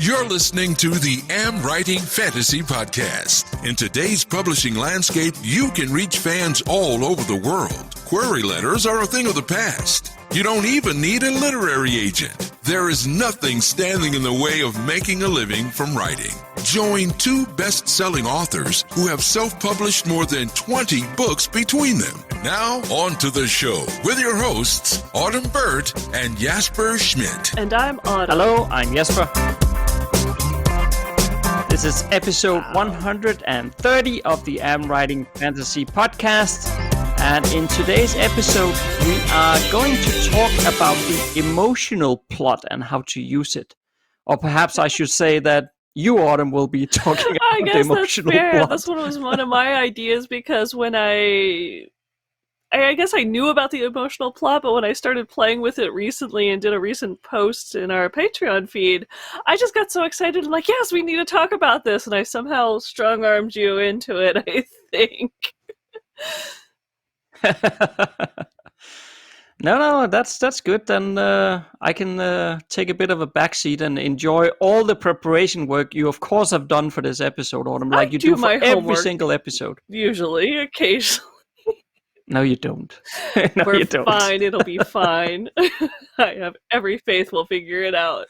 You're listening to the AmWritingFantasy podcast. In today's publishing landscape, you can reach fans all over the world. Query letters are a thing of the past. You don't even need a literary agent. There is nothing standing in the way of making a living from writing. Join two best-selling authors who have self-published more than 20 books between them. Now, on to the show with your hosts, Autumn Burt and Jesper Schmidt. And I'm Autumn. Hello, I'm Jesper. This is episode 130 of the AmWritingFantasy podcast. And in today's episode, we are going to talk about the emotional plot and how to use it. Or perhaps I should say that you, Autumn, will be talking about the emotional plot. This one was one of my ideas because when I guess I knew about the emotional plot, but when I started playing with it recently and did a recent post in our Patreon feed, I just got so excited. I'm like, yes, we need to talk about this. And I somehow strong-armed you into it, I think. No, that's good. Then I can take a bit of a backseat and enjoy all the preparation work you, of course, have done for this episode, Autumn, like you do for every single episode. Usually, occasionally. No, you don't. No, We're you don't. fine. It'll be fine. I have every faith we'll figure it out.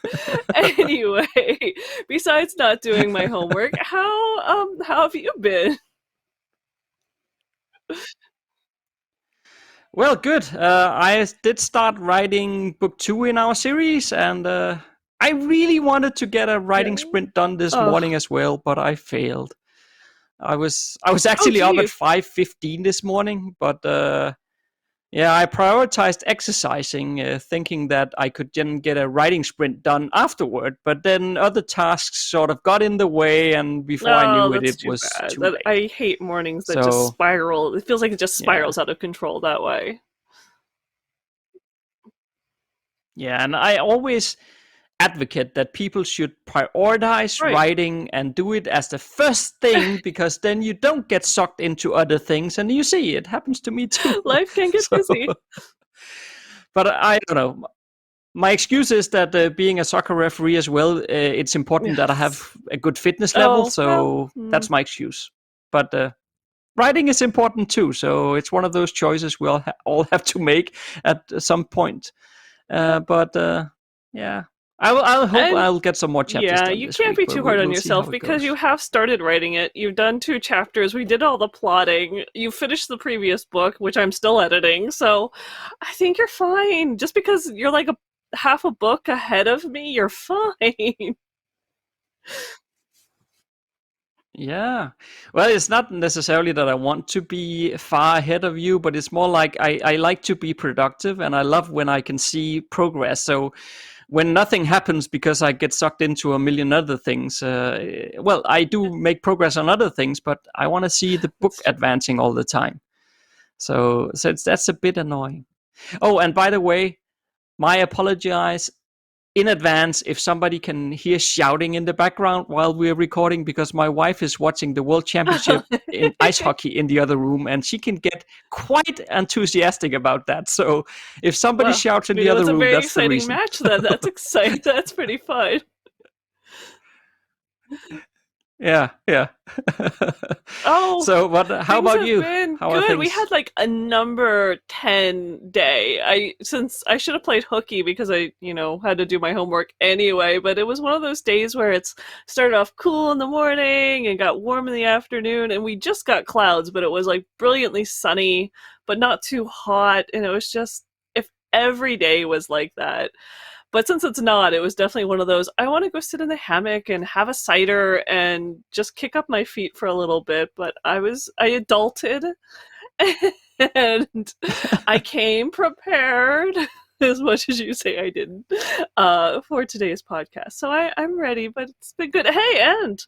Anyway, besides not doing my homework, how have you been? Well, good. I did start writing book 2 in our series, and I really wanted to get a writing sprint done this morning as well, but I failed. I was actually up at 5:15 this morning, but I prioritized exercising, thinking that I could then get a writing sprint done afterward. But then other tasks sort of got in the way, and before I knew it was too late. I hate mornings that just spiral. It feels like it just spirals out of control that way. Yeah, and I always advocate that people should prioritize writing and do it as the first thing, because then you don't get sucked into other things. And you see, it happens to me too. Life can get busy. But I don't know. My excuse is that being a soccer referee as well, it's important that I have a good fitness level. That's my excuse. But writing is important too. So it's one of those choices we all have to make at some point. I'll hope I'll get some more chapters done you can't be too hard on yourself because you have started writing it. You've done 2 chapters. We did all the plotting. You finished the previous book, which I'm still editing. So I think you're fine. Just because you're like half a book ahead of me, you're fine. Yeah. Well, it's not necessarily that I want to be far ahead of you, but it's more like I like to be productive, and I love when I can see progress. So when nothing happens because I get sucked into a million other things, I do make progress on other things, but I want to see the book advancing all the time. So that's a bit annoying. Oh, and by the way, my apologies in advance if somebody can hear shouting in the background while we're recording, because my wife is watching the World Championship in ice hockey in the other room, and she can get quite enthusiastic about that. So if somebody shouts in the other room, that's the reason. It's a very exciting match then. That's exciting. That's pretty fun. Yeah. So, but how about you? How are things? We had like a number 10 day. Since I should have played hooky because I, had to do my homework anyway, but it was one of those days where it's started off cool in the morning and got warm in the afternoon, and we just got clouds, but it was like brilliantly sunny, but not too hot, and it was just, if every day was like that. But since it's not, it was definitely one of those, I want to go sit in the hammock and have a cider and just kick up my feet for a little bit. But I adulted and I came prepared, as much as you say I didn't, for today's podcast. So I'm ready, but it's been good. Hey, and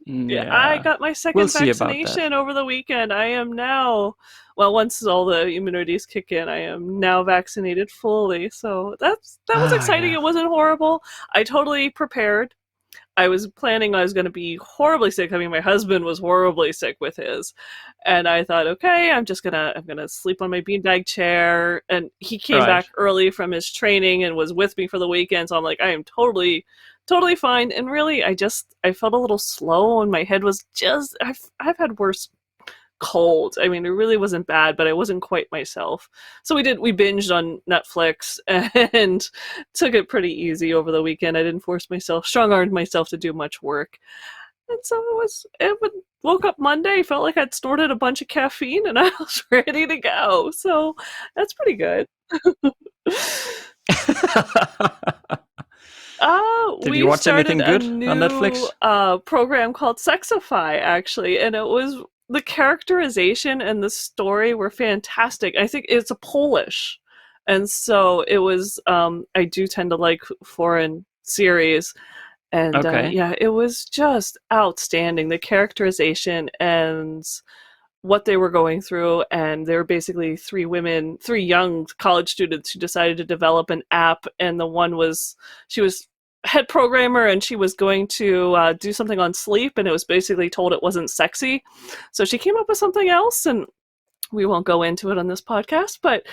I got my second vaccination over the weekend. I am now, once all the immunities kick in, I am now vaccinated fully. So that was exciting. Yeah. It wasn't horrible. I totally prepared. I was planning I was going to be horribly sick. I mean, my husband was horribly sick with his. And I thought, okay, I'm going to sleep on my beanbag chair. And he came back early from his training and was with me for the weekend. So I'm like, I am totally totally fine. And really, I felt a little slow, and my head was just, I've had worse colds. I mean, it really wasn't bad, but I wasn't quite myself. So we binged on Netflix and took it pretty easy over the weekend. I didn't strong-armed myself to do much work. And so woke up Monday, felt like I'd snorted a bunch of caffeine, and I was ready to go. So that's pretty good. Did you watch anything good on Netflix? Program called Sexify, actually, and it was the characterization and the story were fantastic. I think it's a Polish, and so it was. I do tend to like foreign series, and it was just outstanding. The characterization and what they were going through, and they were basically three young college students who decided to develop an app, and she was head programmer, and she was going to do something on sleep, and it was basically told it wasn't sexy, so she came up with something else, and we won't go into it on this podcast, but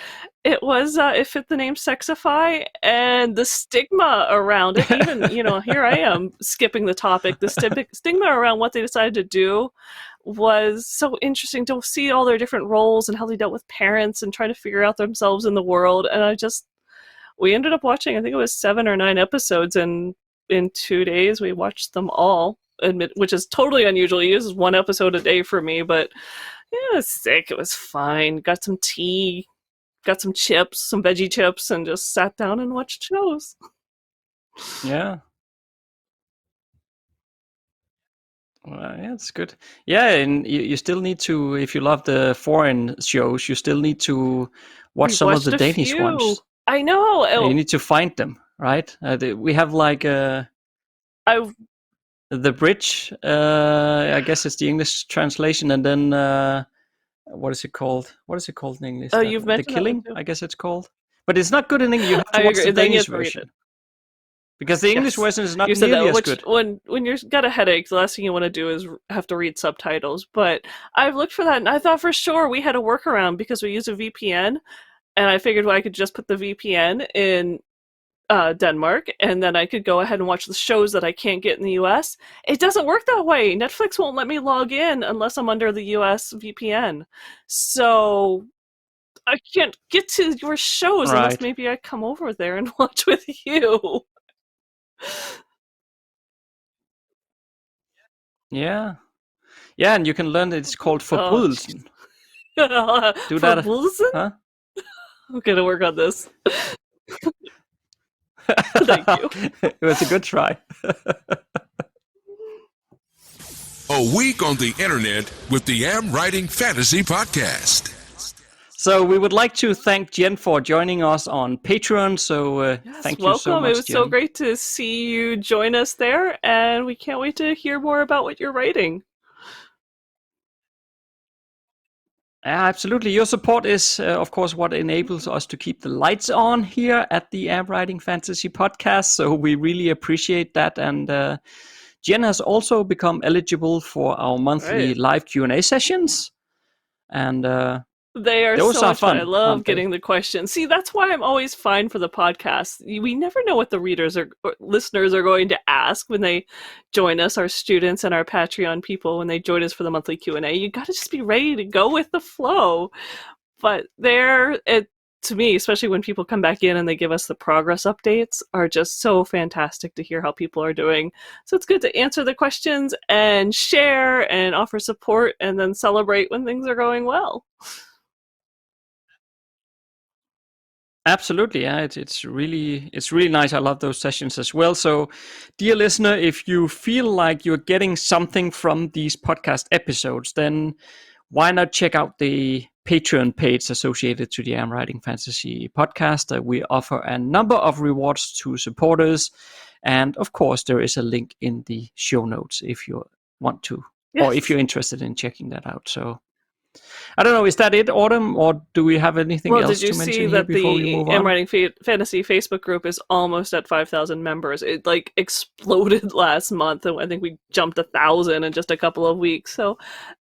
it was it fit the name Sexify, and the stigma around it, even here I am skipping the topic, the stigma around what they decided to do was so interesting to see all their different roles and how they dealt with parents and trying to figure out themselves in the world. And we ended up watching, I think it was 7 or 9 episodes, and in 2 days we watched them all, which is totally unusual. It is 1 episode a day for me, but yeah, I was sick. It was fine. Got some tea, got some chips, some veggie chips, and just sat down and watched shows. Yeah. Well, yeah, it's good. Yeah, and you still need to, if you love the foreign shows, you still need to watch some of the Danish ones. I know. You need to find them, right? We have like The Bridge, I guess it's the English translation, and then what is it called? What is it called in English? Oh, you've mentioned The Killing, I guess it's called. But it's not good in English. You have to watch the Danish version. Because the English version is not nearly as good. When you've got a headache, the last thing you want to do is have to read subtitles. But I've looked for that, and I thought for sure we had a workaround because we use a VPN, and I figured I could just put the VPN in Denmark, and then I could go ahead and watch the shows that I can't get in the US. It doesn't work that way. Netflix won't let me log in unless I'm under the US VPN. So I can't get to your shows unless maybe I come over there and watch with you. Yeah, and you can learn that it's called Forbrydelsen. Do that. Forbrydelsen? Huh? I'm gonna work on this. Thank you. It was a good try. A week on the internet with the AmWritingFantasy podcast. So we would like to thank Jen for joining us on Patreon. So thank you so much, It was Jen. so great to see you join us there, and we can't wait to hear more about what you're writing. Absolutely. Your support is, of course, what enables us to keep the lights on here at the AmWritingFantasy podcast. So we really appreciate that. And Jen has also become eligible for our monthly live Q&A sessions. And they are so much fun. I love getting the questions. See, that's why I'm always fine for the podcast. We never know what the listeners are going to ask when they join us, our students and our Patreon people, when they join us for the monthly Q&A. You got to just be ready to go with the flow. But to me, especially when people come back in and they give us the progress updates, are just so fantastic to hear how people are doing. So it's good to answer the questions and share and offer support and then celebrate when things are going well. Absolutely, yeah. It's really nice. I love those sessions as well. So, dear listener, if you feel like you're getting something from these podcast episodes, then why not check out the Patreon page associated to the AmWritingFantasy podcast? We offer a number of rewards to supporters, and of course, there is a link in the show notes if you want to, or if you're interested in checking that out. So. I don't know, is that it, Autumn, or do we have anything else to mention here before we move on? Did you see that the AmWriting Fantasy Facebook group is almost at 5,000 members? It exploded last month, and I think we jumped 1,000 in just a couple of weeks. So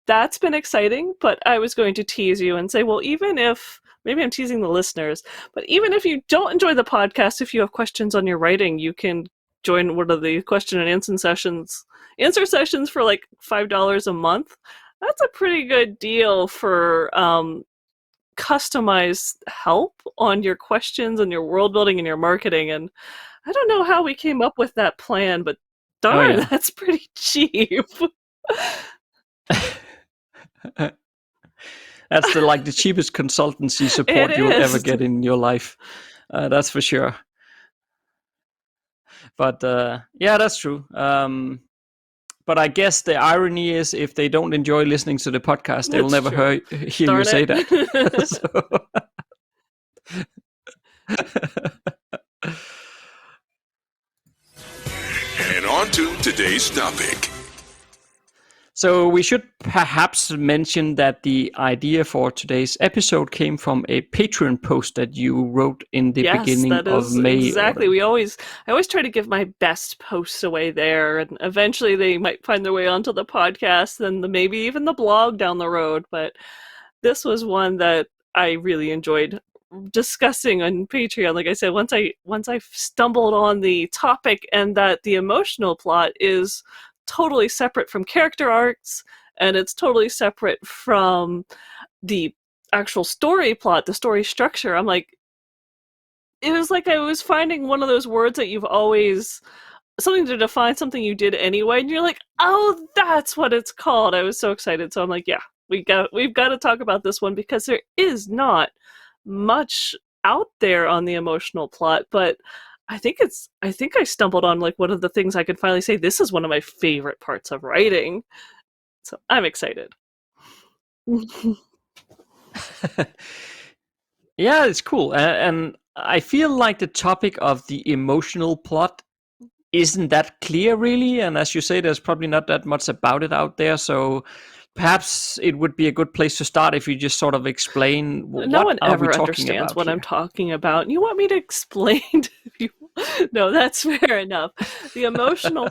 that's been exciting, but I was going to tease you and say, well, even if, maybe I'm teasing the listeners, but even if you don't enjoy the podcast, if you have questions on your writing, you can join one of the question and answer sessions for like $5 a month. That's a pretty good deal for customized help on your questions and your world building and your marketing. And I don't know how we came up with that plan, but darn, that's pretty cheap. That's the cheapest consultancy support you'll ever get in your life. That's for sure. But yeah, that's true. But I guess the irony is, if they don't enjoy listening to the podcast, they will never hear you say that. And on to today's topic. So we should perhaps mention that the idea for today's episode came from a Patreon post that you wrote in the beginning of May. Exactly. I always try to give my best posts away there, and eventually they might find their way onto the podcast and maybe even the blog down the road. But this was one that I really enjoyed discussing on Patreon. Like I said, once I stumbled on the topic, and that the emotional plot is totally separate from character arcs, and it's totally separate from the actual story plot, the story structure. I'm like, it was like I was finding one of those words that you've always, something to define something you did anyway, and you're like, oh, that's what it's called. I was so excited. So I'm like, yeah, we've got to talk about this one, because there is not much out there on the emotional plot, but I think I stumbled on like one of the things I could finally say, this is one of my favorite parts of writing. So I'm excited. Yeah, it's cool. And I feel like the topic of the emotional plot isn't that clear, really. And as you say, there's probably not that much about it out there. So perhaps it would be a good place to start if you just sort of explain no one ever understands what I'm talking about. And you want me to explain to you? No, that's fair enough. The emotional...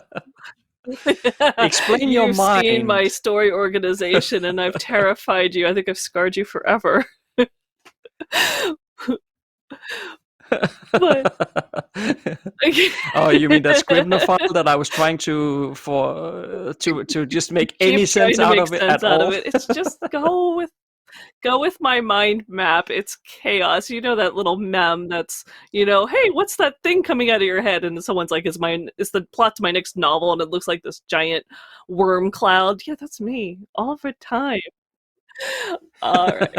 Explain your mind. You've seen my story organization, and I've terrified you. I think I've scarred you forever. But... Oh, you mean that Scrivener file that I was trying to just make any sense out of it at all? It's just go with my mind map. It's chaos. You know that little meme that's, hey, what's that thing coming out of your head? And someone's like, it's the plot to my next novel, and it looks like this giant worm cloud. Yeah, that's me all the time. All right.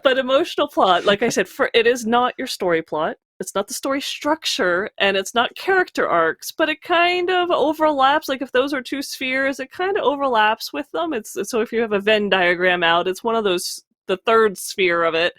But emotional plot, like I said, it is not your story plot. It's not the story structure, and it's not character arcs, but it kind of overlaps. Like if those are two spheres, it kind of overlaps with them. So if you have a Venn diagram out, it's one of those, the third sphere of it.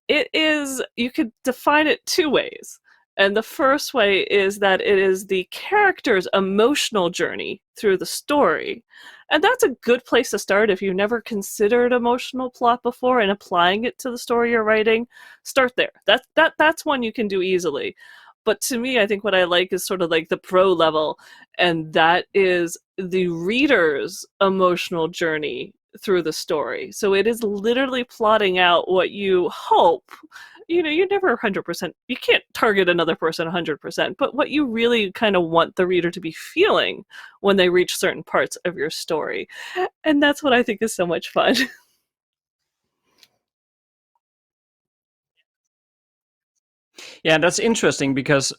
It is, you could define it two ways. And the first way is that it is the character's emotional journey through the story. And that's a good place to start if you've never considered emotional plot before and applying it to the story you're writing. Start there. That's one you can do easily. But to me, I think what I like is sort of like the pro level, and that is the reader's emotional journey through the story. So it is literally plotting out what you hope. You're never 100%, you can't target another person 100%, but what you really kind of want the reader to be feeling when they reach certain parts of your story. And that's what I think is so much fun. Yeah, that's interesting, because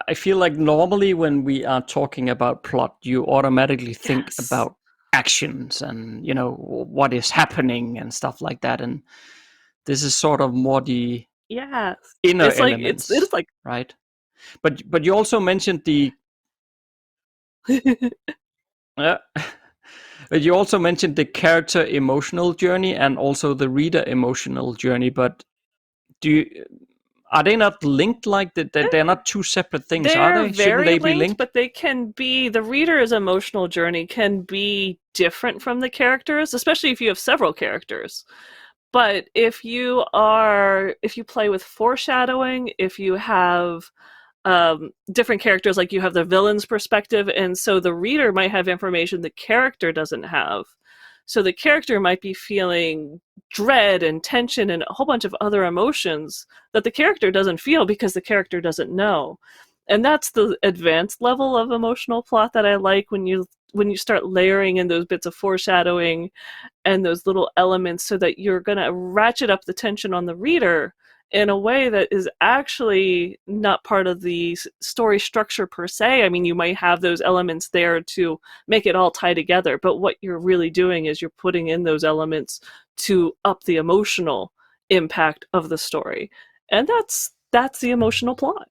I feel like normally when we are talking about plot, you automatically think about actions and, what is happening and stuff like that. And this is sort of more the inner elements, it's like right? But you also mentioned the but you also mentioned the character emotional journey and also the reader emotional journey. But are they not linked like that? They're not two separate things, are they? Shouldn't they be linked? But they can be, the reader's emotional journey can be different from the characters, especially if you have several characters. But if you play with foreshadowing, if you have different characters, like you have the villain's perspective, and so the reader might have information the character doesn't have. So the character might be feeling dread and tension and a whole bunch of other emotions that the character doesn't feel because the character doesn't know. And that's the advanced level of emotional plot that I like, when you start layering in those bits of foreshadowing and those little elements so that you're going to ratchet up the tension on the reader in a way that is actually not part of the story structure per se. I mean, you might have those elements there to make it all tie together, but what you're really doing is you're putting in those elements to up the emotional impact of the story. And that's the emotional plot.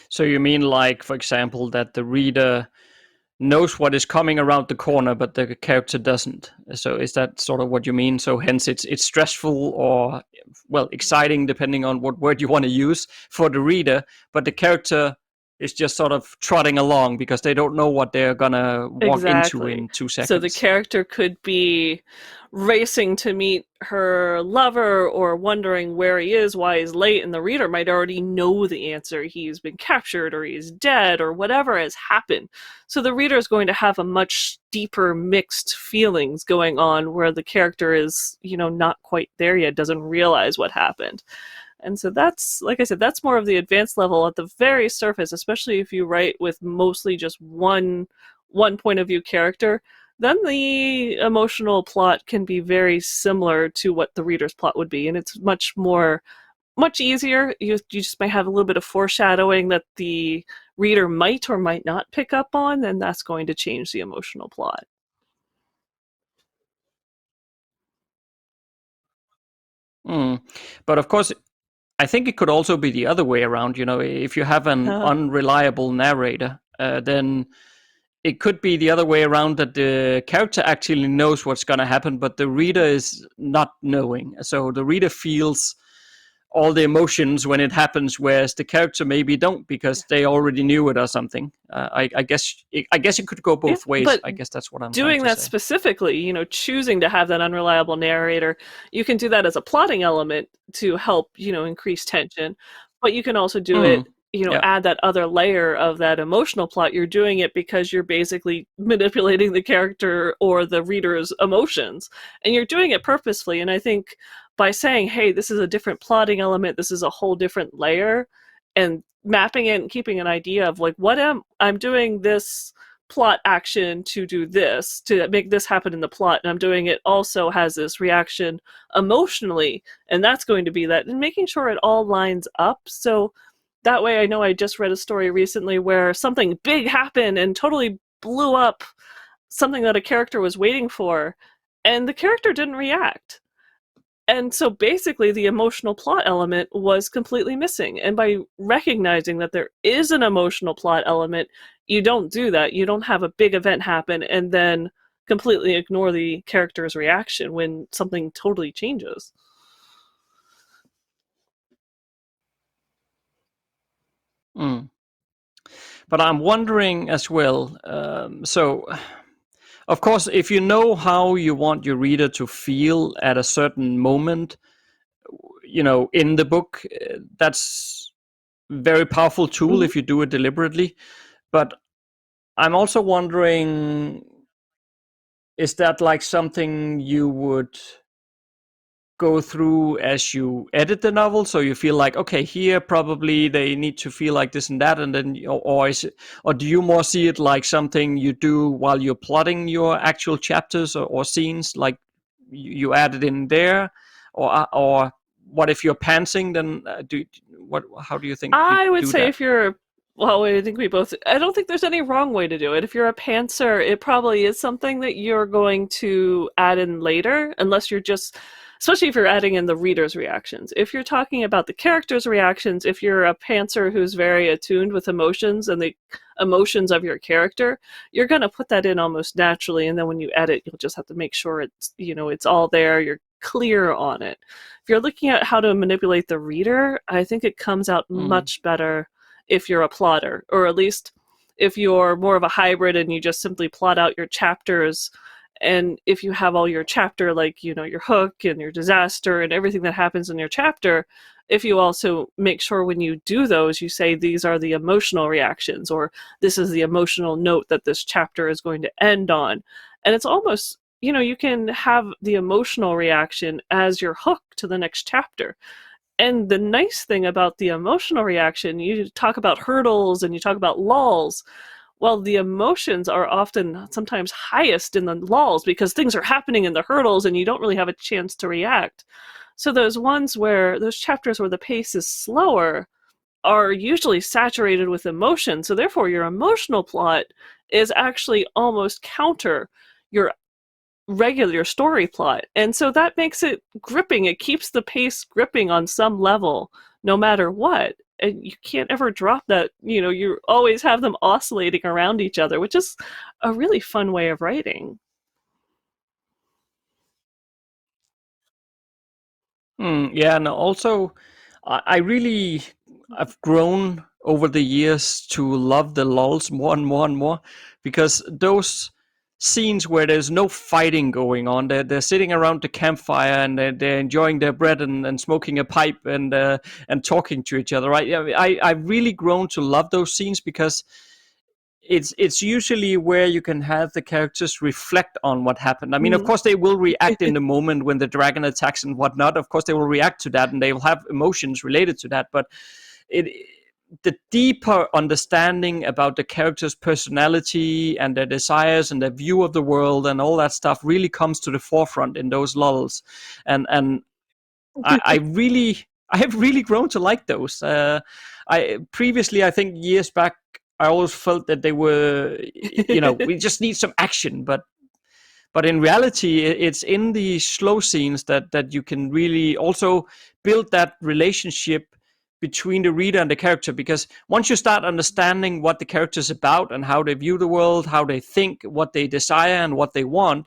So you mean, like, for example, that the reader knows what is coming around the corner, but the character doesn't. So is that sort of what you mean? So hence it's stressful or, well, exciting, depending on what word you want to use, for the reader, but the character is just sort of trotting along because they don't know what they're gonna walk into in 2 seconds. So the character could be racing to meet her lover or wondering where he is, why he's late, and the reader might already know the answer. He's been captured or he's dead or whatever has happened. So the reader is going to have a much deeper mixed feelings going on, where the character is, not quite there yet, doesn't realize what happened. And so that's, like I said, that's more of the advanced level at the very surface, especially if you write with mostly just one point of view character. Then the emotional plot can be very similar to what the reader's plot would be, and it's much easier. You just might have a little bit of foreshadowing that the reader might or might not pick up on, and that's going to change the emotional plot. But of course, I think it could also be the other way around. If you have an unreliable narrator, then it could be the other way around, that the character actually knows what's going to happen, but the reader is not knowing. So the reader feels all the emotions when it happens, whereas the character maybe don't, because they already knew it or something. I guess it could go both ways. I guess that's what I'm doing that say. Specifically, choosing to have that unreliable narrator. You can do that as a plotting element to help, increase tension, but you can also do it, add that other layer of that emotional plot. You're doing it because you're basically manipulating the character or the reader's emotions, and you're doing it purposefully. And I think by saying, hey, this is a different plotting element, this is a whole different layer, and mapping it and keeping an idea of, like, I'm doing this plot action to do this, to make this happen in the plot, and I'm doing it also has this reaction emotionally, and that's going to be that, and making sure it all lines up. So that way, I know I just read a story recently where something big happened and totally blew up something that a character was waiting for, and the character didn't react. And so basically the emotional plot element was completely missing. And by recognizing that there is an emotional plot element, you don't do that. You don't have a big event happen and then completely ignore the character's reaction when something totally changes. But I'm wondering as well, so of course, if you know how you want your reader to feel at a certain moment, in the book, that's a very powerful tool if you do it deliberately. But I'm also wondering, is that like something you would go through as you edit the novel, so you feel like, okay, here probably they need to feel like this and that, and then or do you more see it like something you do while you're plotting your actual chapters or scenes, like you add it in there, or what if you're pantsing, then how do you think I would say that? I don't think there's any wrong way to do it. If you're a pantser, it probably is something that you're going to add in later, unless you're just, especially if you're adding in the reader's reactions. If you're talking about the character's reactions, if you're a pantser who's very attuned with emotions and the emotions of your character, you're going to put that in almost naturally, and then when you edit, you'll just have to make sure it's all there, you're clear on it. If you're looking at how to manipulate the reader, I think it comes out much better if you're a plotter, or at least if you're more of a hybrid and you just simply plot out your chapters. And if you have all your chapter, like, your hook and your disaster and everything that happens in your chapter, if you also make sure when you do those, you say these are the emotional reactions, or this is the emotional note that this chapter is going to end on. And it's almost, you can have the emotional reaction as your hook to the next chapter. And the nice thing about the emotional reaction, you talk about hurdles and you talk about lulls. Well, the emotions are often sometimes highest in the lulls because things are happening in the hurdles and you don't really have a chance to react. So those chapters where the pace is slower are usually saturated with emotion. So therefore your emotional plot is actually almost counter your regular story plot. And so that makes it gripping. It keeps the pace gripping on some level, no matter what. And you can't ever drop that. You always have them oscillating around each other, which is a really fun way of writing. Yeah, and also I've grown over the years to love the lulls more and more and more, because those scenes where there's no fighting going on, they're sitting around the campfire and they're enjoying their bread and smoking a pipe and talking to each other, right? I've really grown to love those scenes because it's usually where you can have the characters reflect on what happened. I mean, of course, they will react in the moment when the dragon attacks and whatnot. Of course, they will react to that and they will have emotions related to that. But the deeper understanding about the character's personality and their desires and their view of the world and all that stuff really comes to the forefront in those lulls. And I have really grown to like those. I think years back, I always felt that they were, we just need some action, but in reality, it's in the slow scenes that you can really also build that relationship between the reader and the character. Because once you start understanding what the character is about and how they view the world, how they think, what they desire and what they want,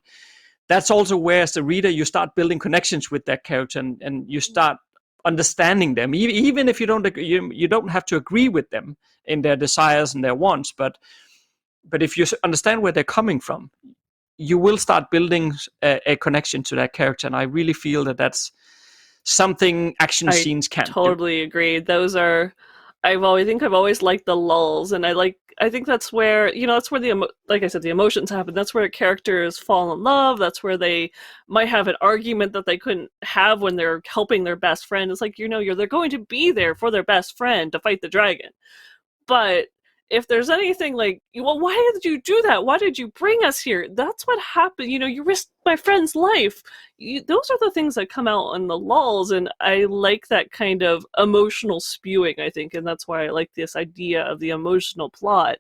that's also where, as the reader, you start building connections with that character and you start understanding them, even if you don't have to agree with them in their desires and their wants, but if you understand where they're coming from, you will start building a connection to that character. And I really feel that that's something action scenes can't totally agree. Those are, I've always liked the lulls, and I think that's where, that's where like I said, the emotions happen. That's where characters fall in love. That's where they might have an argument that they couldn't have when they're helping their best friend. It's like, they're going to be there for their best friend to fight the dragon. But if there's anything like, well, why did you do that? Why did you bring us here? That's what happened. You risked my friend's life. Those are the things that come out in the lulls, and I like that kind of emotional spewing, I think, and that's why I like this idea of the emotional plot,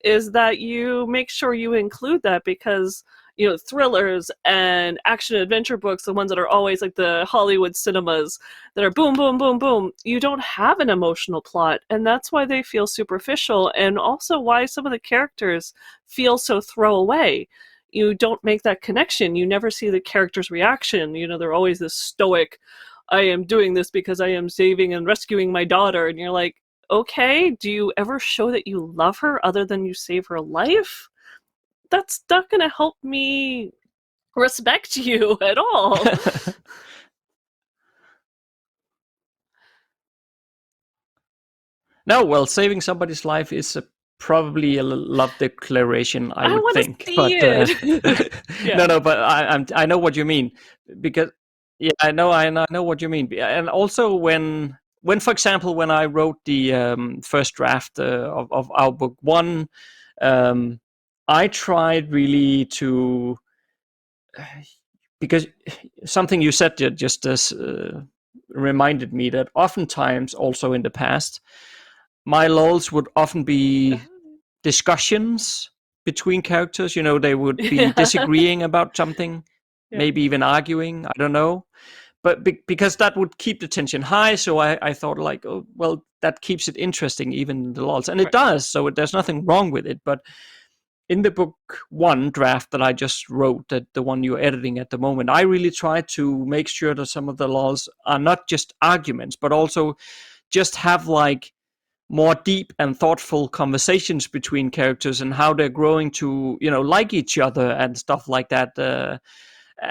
is that you make sure you include that, because thrillers and action adventure books, the ones that are always like the Hollywood cinemas that are boom, boom, boom, boom, you don't have an emotional plot, and that's why they feel superficial, and also why some of the characters feel so throwaway. You don't make that connection. You never see the character's reaction. They're always this stoic, I am doing this because I am saving and rescuing my daughter, and you're like, okay, do you ever show that you love her other than you save her life? That's not going to help me respect you at all. No, well, saving somebody's life is probably a love declaration, I would think. But yeah. No, but I know what you mean, because I know what you mean. And also when for example, when I wrote the first draft of our book one, I tried really to, because something you said just reminded me that oftentimes also in the past, my lulls would often be discussions between characters. They would be disagreeing about something, maybe even arguing, I don't know. But because that would keep the tension high, so I thought like, oh, well, that keeps it interesting even in the lulls. And it does, so there's nothing wrong with it. But in the book one draft that I just wrote, that the one you're editing at the moment, I really tried to make sure that some of the lulls are not just arguments, but also just have like more deep and thoughtful conversations between characters and how they're growing to, like each other and stuff like that.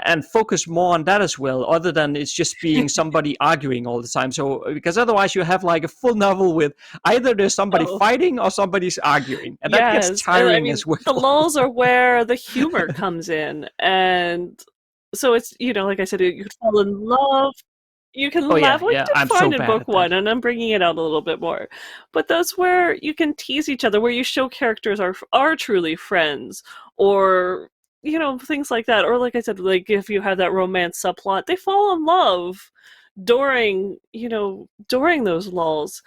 And focus more on that as well, other than it's just being somebody arguing all the time. So, because otherwise you have like a full novel with either there's somebody fighting or somebody's arguing, and that gets tiring as well. The lulls are where the humor comes in, and so it's, like I said, you fall in love. You can Oh, laugh, yeah, like yeah. did I'm fine so in bad book at one, that. and I'm bringing it out a little bit more. But those where you can tease each other, where you show characters are truly friends, or things like that. Or like I said, like if you have that romance subplot, they fall in love during those lulls.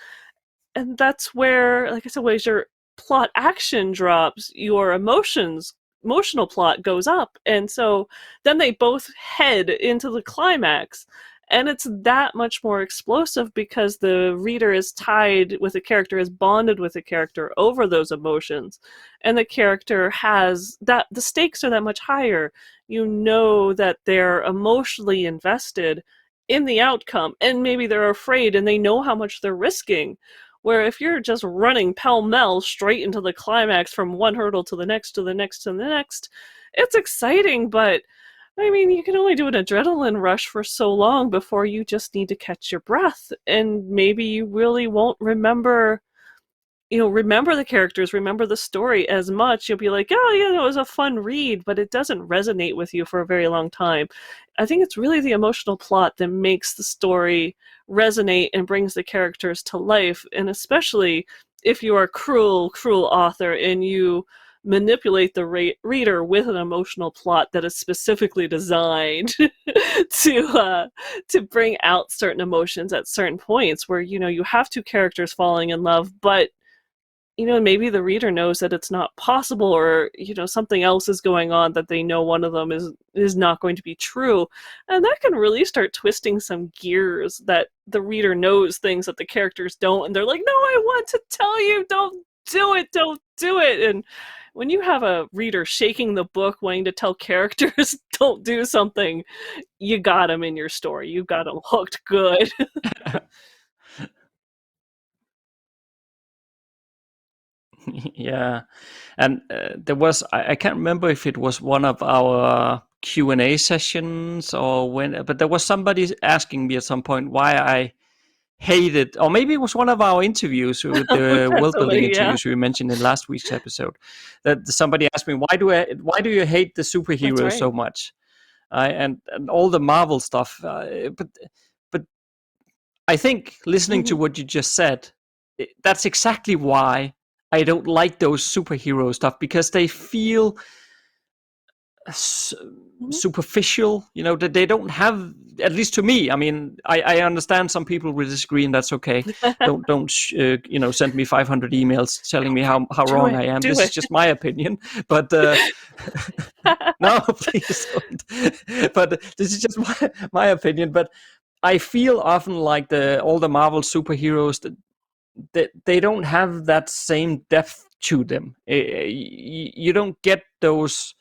And that's where, like I said, as your plot action drops, your emotional plot goes up. And so then they both head into the climax. And it's that much more explosive because the reader is tied with a character, is bonded with a character over those emotions. And the character has that, the stakes are that much higher. You know that they're emotionally invested in the outcome, and maybe they're afraid and they know how much they're risking. Where if you're just running pell-mell straight into the climax from one hurdle to the next, to the next, to the next, it's exciting, but I mean, you can only do an adrenaline rush for so long before you just need to catch your breath, and maybe you really won't remember the characters, remember the story as much. You'll be like, oh, yeah, it was a fun read, but it doesn't resonate with you for a very long time. I think it's really the emotional plot that makes the story resonate and brings the characters to life, and especially if you are a cruel, cruel author and you manipulate the reader with an emotional plot that is specifically designed to bring out certain emotions at certain points, where you have two characters falling in love, but maybe the reader knows that it's not possible, or something else is going on that they know one of them is not going to be true, and that can really start twisting some gears, that the reader knows things that the characters don't, and they're like, no, I want to tell you, don't do it. And when you have a reader shaking the book wanting to tell characters don't do something, you got them in your story, you got them hooked good. Yeah, and there was, I can't remember if it was one of our Q&A sessions or when, but there was somebody asking me at some point why I hated, or maybe it was one of our interviews with the world building Definitely, yeah. interviews we mentioned in last week's episode, that somebody asked me, why do you hate the That's superheroes right. so much, and all the Marvel stuff, but I think listening to what you just said, that's exactly why I don't like those superhero stuff, because they feel superficial. That they don't have, at least to me. I mean, I understand some people will disagree, and that's okay. Don't send me 500 emails telling me how wrong I am. This is just my opinion. But no, please don't. But this is just my opinion. But I feel often like all the Marvel superheroes that they don't have that same depth to them. You don't get those,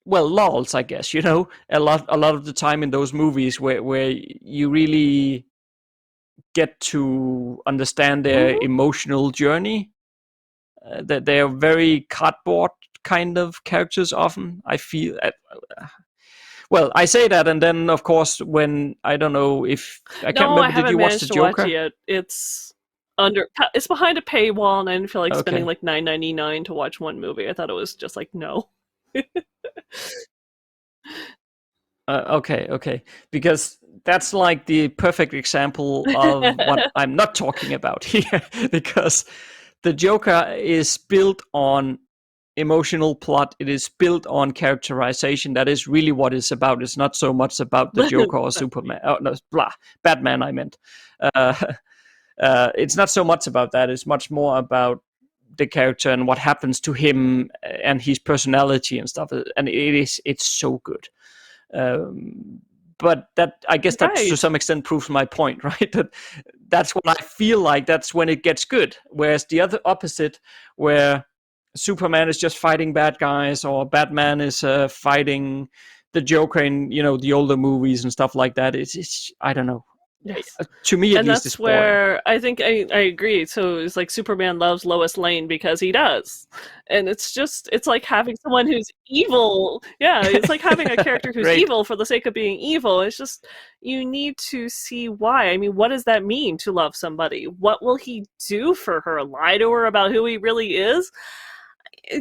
well, lulls, I guess. A lot of the time in those movies where you really get to understand their emotional journey. That they are very cardboard kind of characters often, I feel. Well, I say that, and then of course when, I don't know if I can't No, I remember. Did haven't you watch the managed to watch it Joker? yet. It's behind a paywall, and I didn't feel like spending Okay. like $9.99 to watch one movie. I thought it was just like, no. Okay, because that's like the perfect example of what I'm not talking about here. Because the Joker is built on emotional plot. It is built on characterization. That is really what it's about. It's not so much about the Joker or Superman. Oh no, Batman. I meant. Uh, it's not so much about that. It's much more about the character and what happens to him and his personality and stuff. And it's so good. But that, I guess, that to Right. some extent proves my point, right? That's when I feel like that's when it gets good. Whereas the other opposite, where Superman is just fighting bad guys, or Batman is fighting the Joker in the older movies and stuff like that. It's I don't know. Yes. To me, at And least, it's that's boring. where I think I agree. So it's like Superman loves Lois Lane because he does. And it's like having someone who's evil. Yeah, it's like having a character who's Great. evil for the sake of being evil. It's just, you need to see why. I mean, what does that mean to love somebody? What will he do for her? Lie to her about who he really is?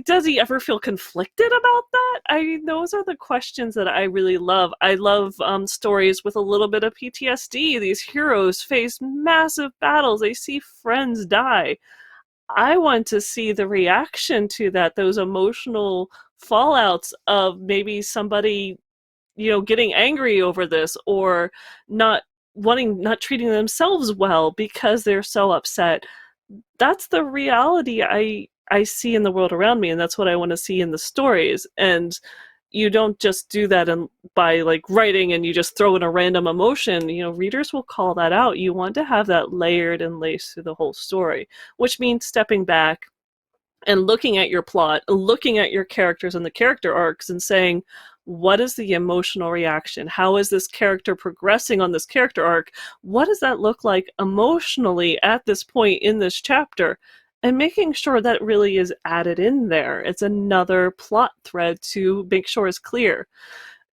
does he ever feel conflicted about that? Those are the questions that I really love. I love stories with a little bit of PTSD. These heroes face massive battles. They see friends die. I want to see the reaction to that, those emotional fallouts of maybe somebody, getting angry over this, or not treating themselves well because they're so upset. That's the reality I see in the world around me, and that's what I want to see in the stories. And you don't just do that by like writing and you just throw in a random emotion. Readers will call that out. You want to have that layered and laced through the whole story, which means stepping back and looking at your plot, looking at your characters and the character arcs and saying, what is the emotional reaction? How is this character progressing on this character arc? What does that look like emotionally at this point in this chapter? And making sure that really is added in there. It's another plot thread to make sure is clear.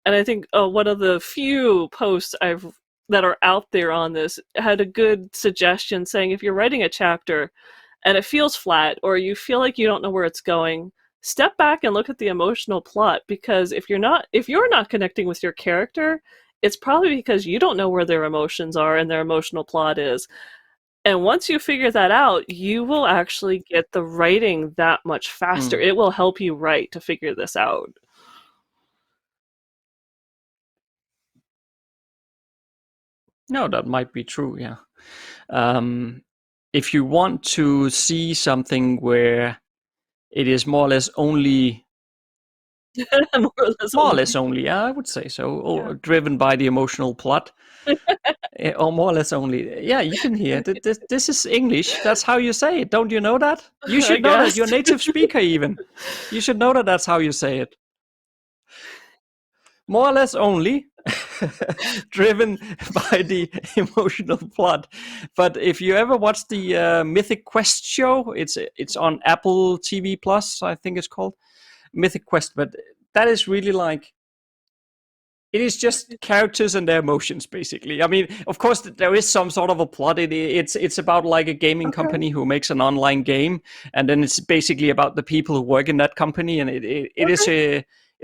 And I think one of the few posts that are out there on this had a good suggestion saying, if you're writing a chapter and it feels flat, or you feel like you don't know where it's going, step back and look at the emotional plot, because if you're not connecting with your character, it's probably because you don't know where their emotions are and their emotional plot is. And once you figure that out, you will actually get the writing that much faster. It will help you write to figure this out. No, that might be true, yeah. If you want to see something where it is more or less only more or less only, yeah, I would say so, or driven by the emotional plot, or more or less only. Yeah, you can hear this is English. That's how you say it. Don't you know that? You should know that. You're a native speaker, even. You should know that that's how you say it. More or less only, driven by the emotional plot. But if you ever watch the Mythic Quest show, it's on Apple TV Plus, I think it's called Mythic Quest. But that is really like, it is just characters and their emotions, basically. I mean, of course, there is some sort of a plot. It's about like a gaming company who makes an online game, and then it's basically about the people who work in that company, and it's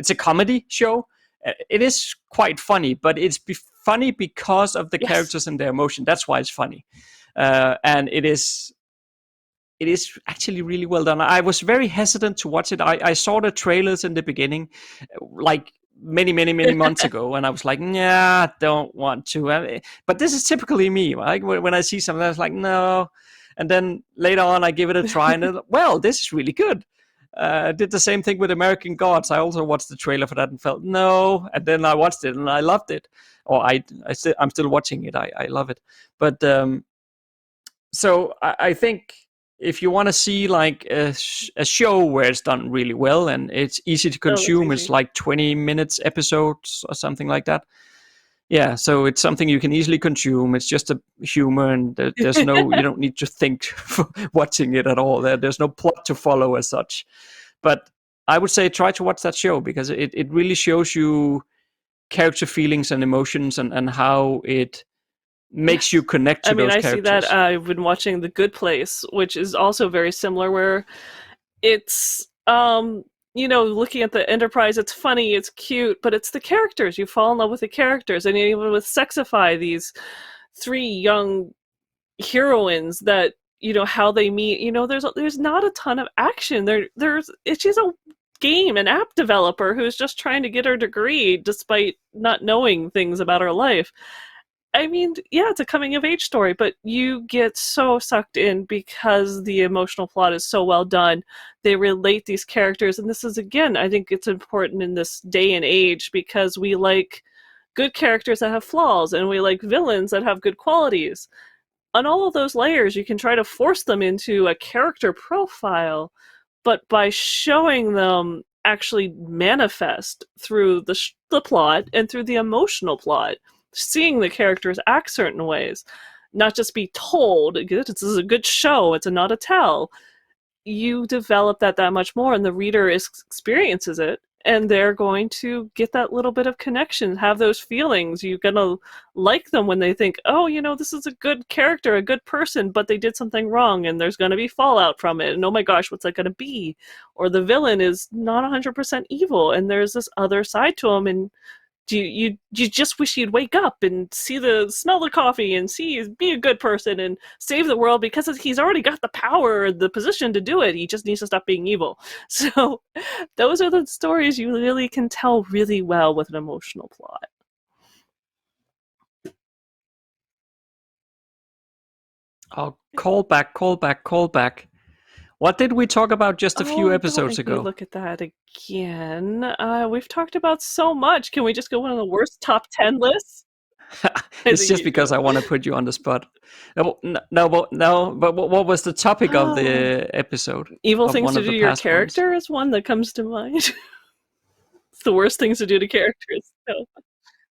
a comedy show. It is quite funny, but it's funny because of the characters and their emotion. That's why it's funny, and it is actually really well done. I was very hesitant to watch it. I saw the trailers in the beginning, like many months ago, and I was like, nah, don't want to. But this is typically me, right? When I see something, I was like, no. And then later on, I give it a try, and well, this is really good. Did the same thing with American Gods. I also watched the trailer for that and felt no, and then I watched it and I loved it. Or I'm still watching it. I love it. But so I think if you want to see like a show where it's done really well and it's easy to consume, it's like 20 minutes episodes or something like that. Yeah, so it's something you can easily consume. It's just a humor, and there's no, you don't need to think for watching it at all. There's no plot to follow as such. But I would say try to watch that show, because it really shows you character feelings and emotions, and how it makes you connect to those characters. I see that. I've been watching The Good Place, which is also very similar, where it's looking at the Enterprise, it's funny, it's cute, but it's the characters. You fall in love with the characters. And even with Sexify, these 3 young heroines that, how they meet, there's not a ton of action. She's a an app developer who's just trying to get her degree despite not knowing things about her life. I mean, yeah, it's a coming-of-age story, but you get so sucked in because the emotional plot is so well done. They relate these characters, and this is, again, I think it's important in this day and age, because we like good characters that have flaws, and we like villains that have good qualities. On all of those layers, you can try to force them into a character profile, but by showing them actually manifest through the plot and through the emotional plot, seeing the characters act certain ways, not just be told, this is a good show, it's not a tell. You develop that much more, and the reader experiences it, and they're going to get that little bit of connection, have those feelings. You're going to like them when they think, oh, this is a good character, a good person, but they did something wrong, and there's going to be fallout from it, and oh my gosh, what's that going to be? Or the villain is not 100% evil, and there's this other side to him, and you just wish you'd wake up and smell the coffee and be a good person and save the world, because he's already got the power, the position to do it. He just needs to stop being evil. So those are the stories you really can tell really well with an emotional plot. Oh, call back. What did we talk about just a few episodes ago? Look at that again. We've talked about so much. Can we just go one of the worst top 10 lists? It's just because I want to put you on the spot. No, but what was the topic of the episode? Evil things to do to your character is one that comes to mind. It's the worst things to do to characters.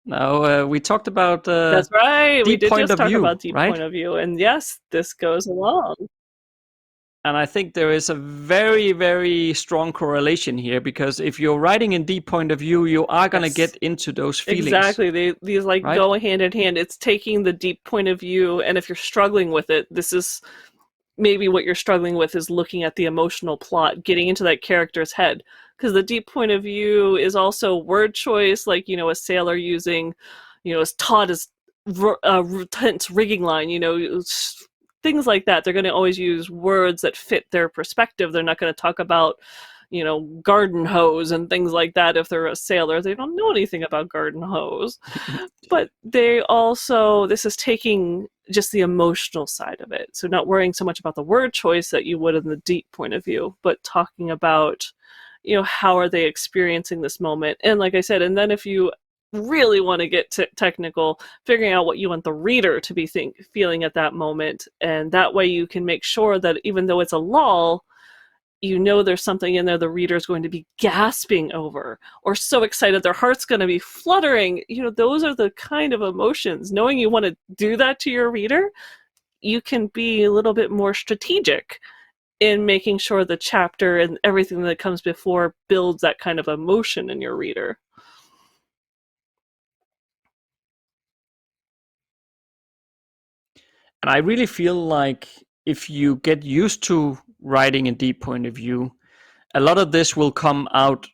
No, we talked about that's right. We did just talk about deep right? point of view, and yes, this goes along. And I think there is a very, very strong correlation here, because if you're writing in deep point of view, you are going to get into those feelings. Exactly. These right? go hand in hand. It's taking the deep point of view, and if you're struggling with it, this is maybe what you're struggling with, is looking at the emotional plot, getting into that character's head. Because the deep point of view is also word choice, like, a sailor using, as taught as tense rigging line, things like that. They're going to always use words that fit their perspective. They're not going to talk about, garden hose and things like that. If they're a sailor, they don't know anything about garden hose. But this is taking just the emotional side of it. So not worrying so much about the word choice that you would in the deep point of view, but talking about, how are they experiencing this moment? And like I said, and then if you really want to get technical, figuring out what you want the reader to be feeling at that moment, and that way you can make sure that even though it's a lull, there's something in there the reader's going to be gasping over, or so excited their heart's going to be fluttering. Those are the kind of emotions. Knowing you want to do that to your reader, you can be a little bit more strategic in making sure the chapter and everything that comes before builds that kind of emotion in your reader. And I really feel like if you get used to writing in deep point of view, a lot of this will come out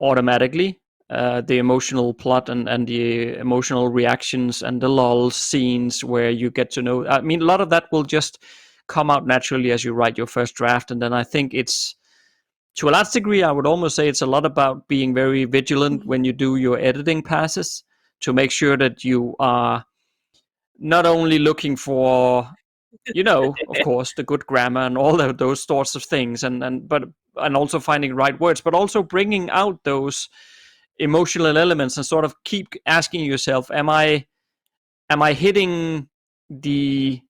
automatically. The emotional plot and the emotional reactions and the lull scenes where you get to know. I mean, a lot of that will just come out naturally as you write your first draft. And then I think it's, to a large degree, I would almost say it's a lot about being very vigilant when you do your editing passes, to make sure that you are not only looking for, of course, the good grammar and all of those sorts of things, and also finding the right words, but also bringing out those emotional elements and sort of keep asking yourself, am I hitting the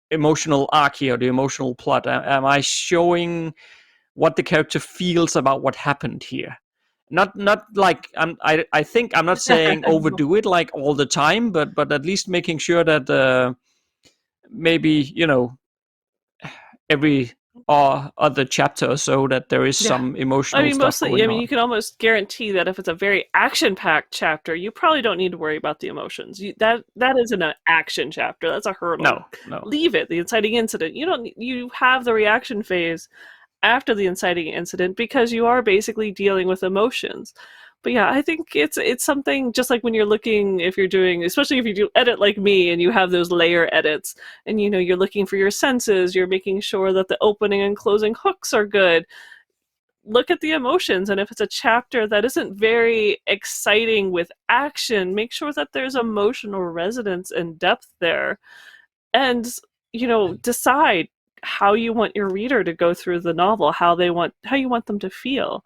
emotional arc here, the emotional plot? Am I showing what the character feels about what happened here? Not like I think I'm not saying overdo it like all the time, but at least making sure that maybe every other chapter or so that there is some emotional stuff going on. You can almost guarantee that if it's a very action-packed chapter, you probably don't need to worry about the emotions. That isn't an action chapter. That's a hurdle. No. Leave it. The inciting incident. You have the reaction phase after the inciting incident, because you are basically dealing with emotions. But yeah, I think it's something just like when you're looking, if you're doing, especially if you do edit like me and you have those layer edits, and you're looking for your senses, you're making sure that the opening and closing hooks are good. Look at the emotions, and if it's a chapter that isn't very exciting with action, make sure that there's emotional resonance and depth there. And decide how you want your reader to go through the novel, how you want them to feel.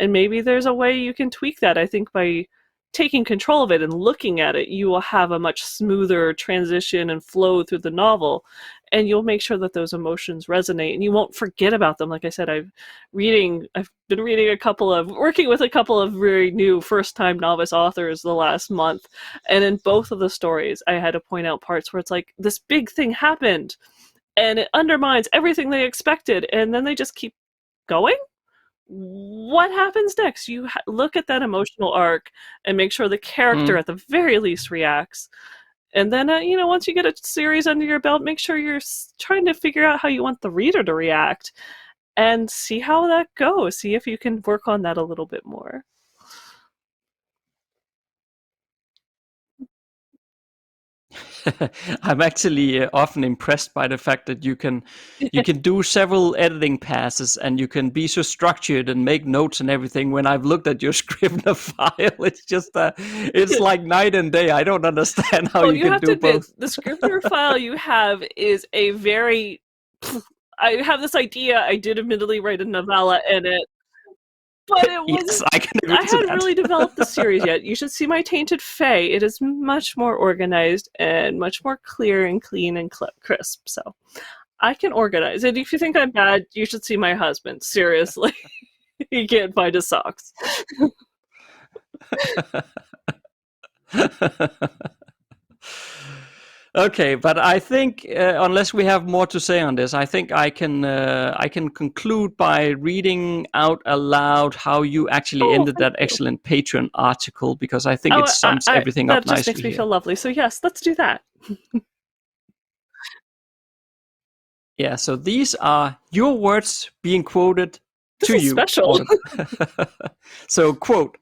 And maybe there's a way you can tweak that. I think by taking control of it and looking at it, you will have a much smoother transition and flow through the novel, and you'll make sure that those emotions resonate and you won't forget about them. Like I said, I've been working with a couple of very new first-time novice authors the last month, and in both of the stories I had to point out parts where it's like, this big thing happened and it undermines everything they expected, and then they just keep going. what happens next? You look at that emotional arc and make sure the character at the very least reacts. And then, once you get a series under your belt, make sure you're trying to figure out how you want the reader to react and see how that goes. See if you can work on that a little bit more. I'm actually often impressed by the fact that you can do several editing passes and you can be so structured and make notes and everything. When I've looked at your Scrivener file, it's just it's like night and day. I don't understand how you can do both. The Scrivener file you have is a very. I have this idea. I did admittedly write a novella in it. But it was. Yes, I hadn't really developed the series yet. You should see my Tainted Fae. It is much more organized and much more clear and clean and crisp. So I can organize. And if you think I'm bad, you should see my husband. Seriously. He can't find his socks. Okay, but I think unless we have more to say on this, I think I can conclude by reading out aloud how you actually ended that excellent Patreon article, because I think it sums everything up nicely. That just makes me feel lovely. So yes, let's do that. Yeah, so these are your words being quoted to you. Special. So, quote.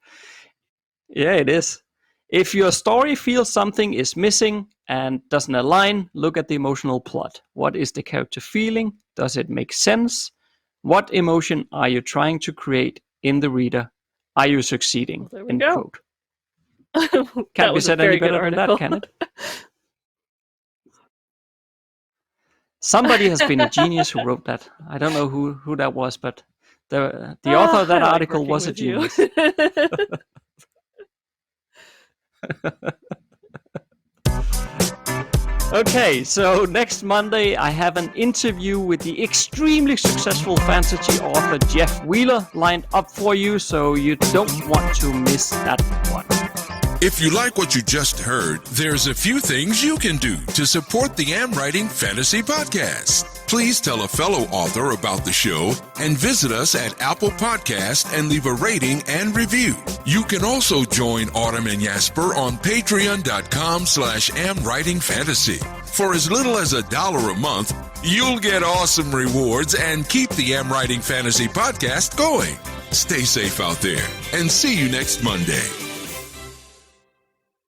Yeah, it is. If your story feels something is missing and doesn't align, look at the emotional plot. What is the character feeling? Does it make sense? What emotion are you trying to create in the reader? Are you succeeding? Well, there we go. Quote. Can't be said any better than that, can it? Somebody has been a genius who wrote that. I don't know who that was, but the author of that article was a genius. Okay, so next Monday I have an interview with the extremely successful fantasy author Jeff Wheeler lined up for you, so you don't want to miss that one. If you like what you just heard, there's a few things you can do to support the Writing Fantasy podcast. Please tell a fellow author about the show and visit us at Apple Podcast and leave a rating and review. You can also join Autumn and Jesper on patreon.com/AmWritingFantasy. For as little as $1 a month, you'll get awesome rewards and keep the Writing Fantasy podcast going. Stay safe out there and see you next Monday.